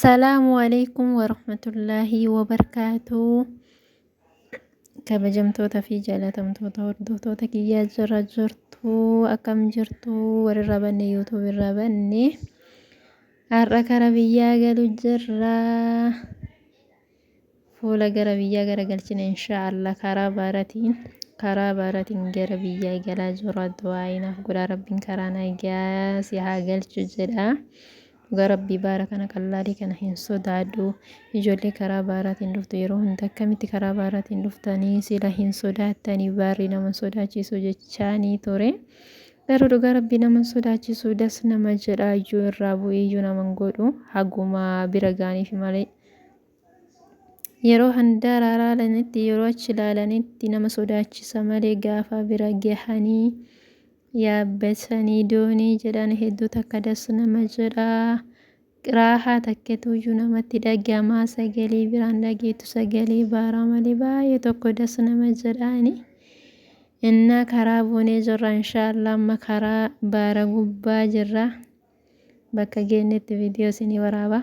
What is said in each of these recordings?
Assalaamu alaykum warahmatullaahi wabarakaatu. Kabajamtoota fi jaalatamtoota hordoftoota kiyyaa jira jirtu akkam jirtu warra banne YouTube irra banne har'a kara biyyaa galu jirra. Fuula gara biyyaa gara galchina inshaallah karaa baaratiin gara biyyaa galaa jira. Du'aayinaaf godha rabbiin karaa nagaa si haa galchu jedha. Rabbi barakana qallaalii kana hin sodaadhu. Ijoollee karaa baaraatiin dhuftu yeroo hunda akkamitti karaa baaraatiin dhuftanii sila hin sodaattanii baarri nama sodaachisu jechaanii ture. Garuu dhugaa rabbi nama sodaachisu das nama jedha iyyuu irraa bu'ee iyyuu nama godhu haguma bira gaaniif malee. Yeroo handaara ilaalanitti yeroo achi ilaalanitti nama sodaachisa malee gaafa bira gahanii yaabbatanii doonii jedhan hedduu takka das nama jedha. Raahaa takkeetu iyyuu namatti dhagahamaa sagalee biraan dhageetu sagalee baaraa malee baay'ee tokko das nama jedhaani. Inna karaa buunee jirra inshaallah amma karaa baara gubbaa jirra. Bakka geenyetti viidiyoo isinii waraaba.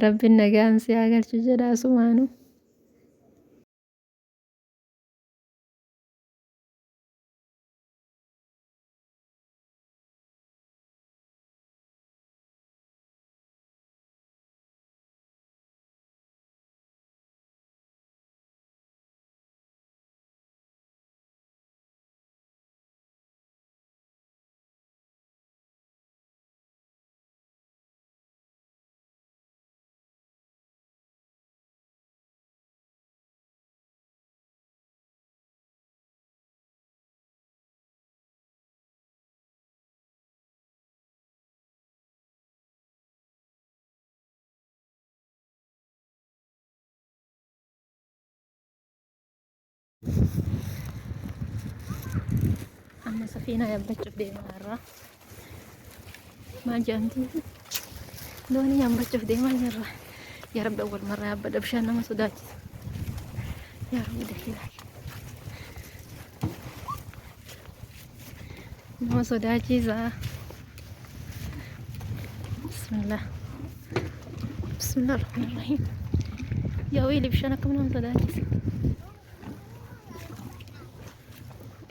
Rabbiin nagaan si haa galchu jedha asumaanu. Amma safiinaa yaabbachuuf deemaa jirra. Maal jedhamti? Doonii yaabbachuuf deemaa jirra. Yaa Rabbi awwal marraa yaabbadha bishaan nama sodaachisa. Yaa Rabbi dahiilaa. Nama sodaachisa. Bismillah. Bismillah ar-Rahmaan ar-Rahiim. Yaa wiili bishaan akkam nama sodaachisa.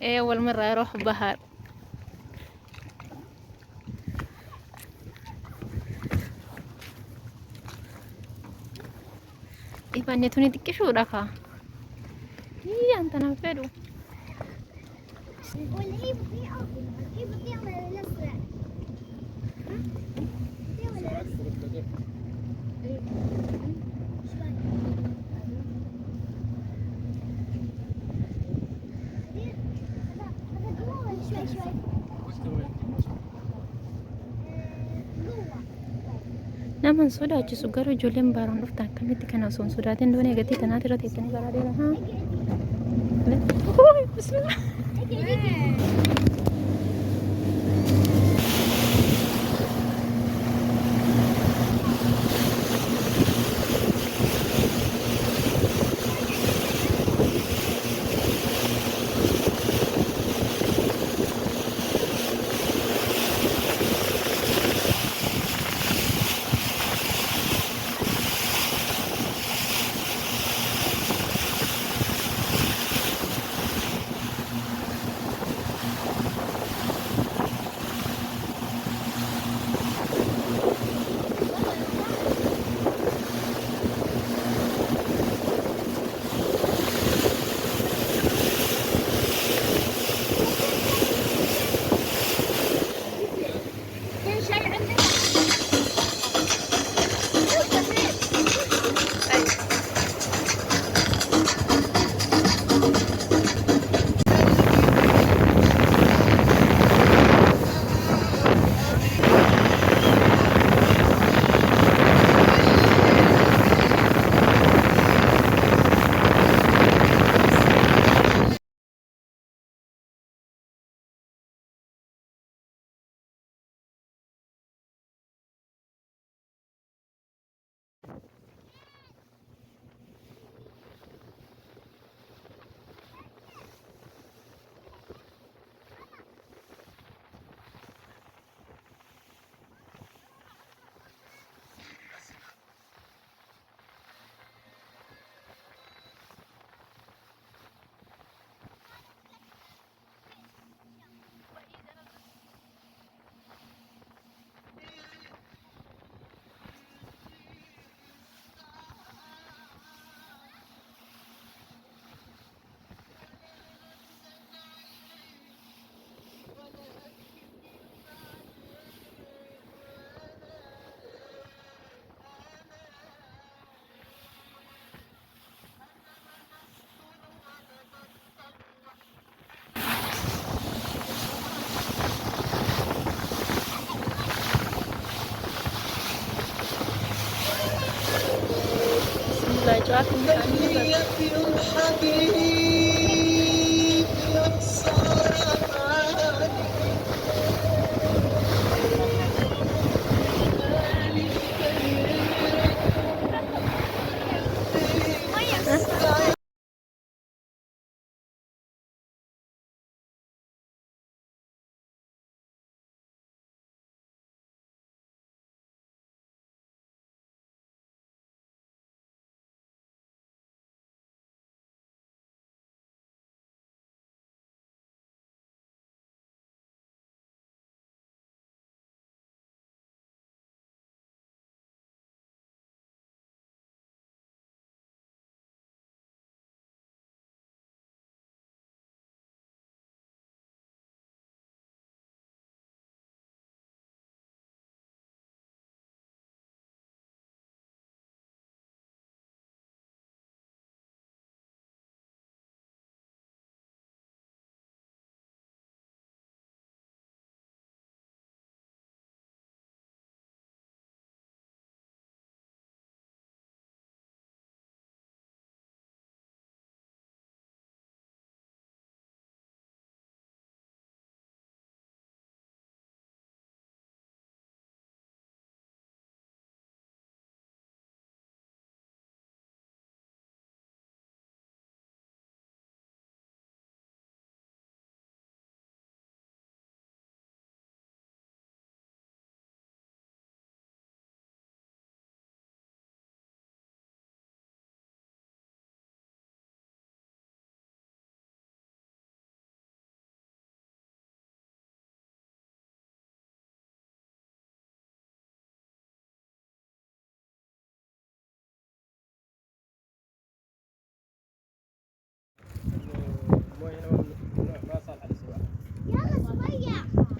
أول مرة أروح بحر. إيباني توني تكشو ركا. إيه أنت نافدو. Naman sodaachisu garuu ijoolleen baaraan dhuftan akkamitti kana osoo hin sodaatin doonii gatii tanaati irra teessanii baraadeera haa. Bismillah.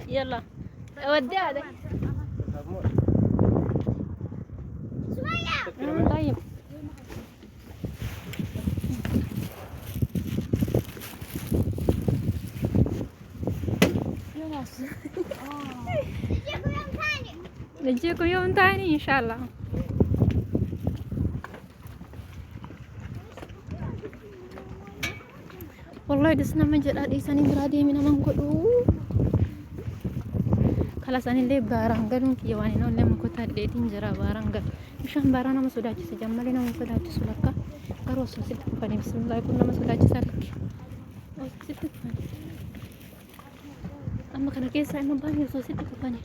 يلا اودي هذا. طيب نجيكم يوم ثاني ان شاء الله. والله دسنا مجد ادي ساني برادي من منقدو خلاص انا اللي بارانغل كي واني نو لم كنت ديتين جرا بارانغل مشان بارانا مسوداچ سجمالنا مسوداچ سلكا كروس ست فني بسم الله كنا مسوداچ سلك ست فني اما كان كيس انا باني ست فني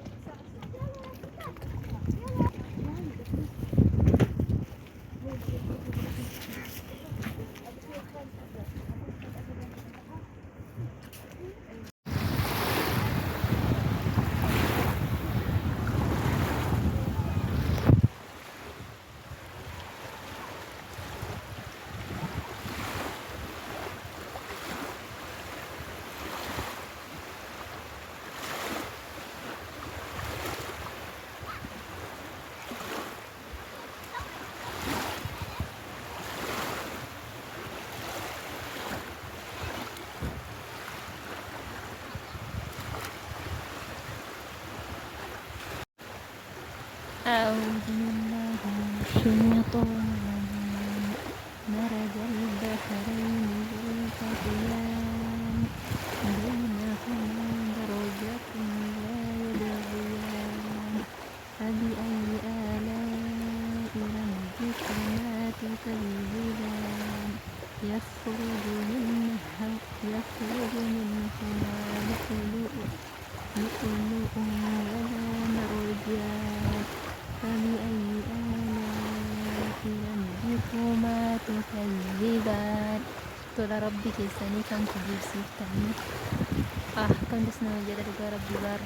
أعوذ بالله من الشيطان الرجيم مرج البحرين يلتقيان بينهما درجات لا يبغيان فبأي آلاء ربكما تكذبان يخرج منهما لؤلؤ ولا مرجان فبأي آلاء ربكما تكذبان. Tola Rabbi keessanii kan tujuuf siif ta'anii kan desna jedha dhugaa Rabbi baara.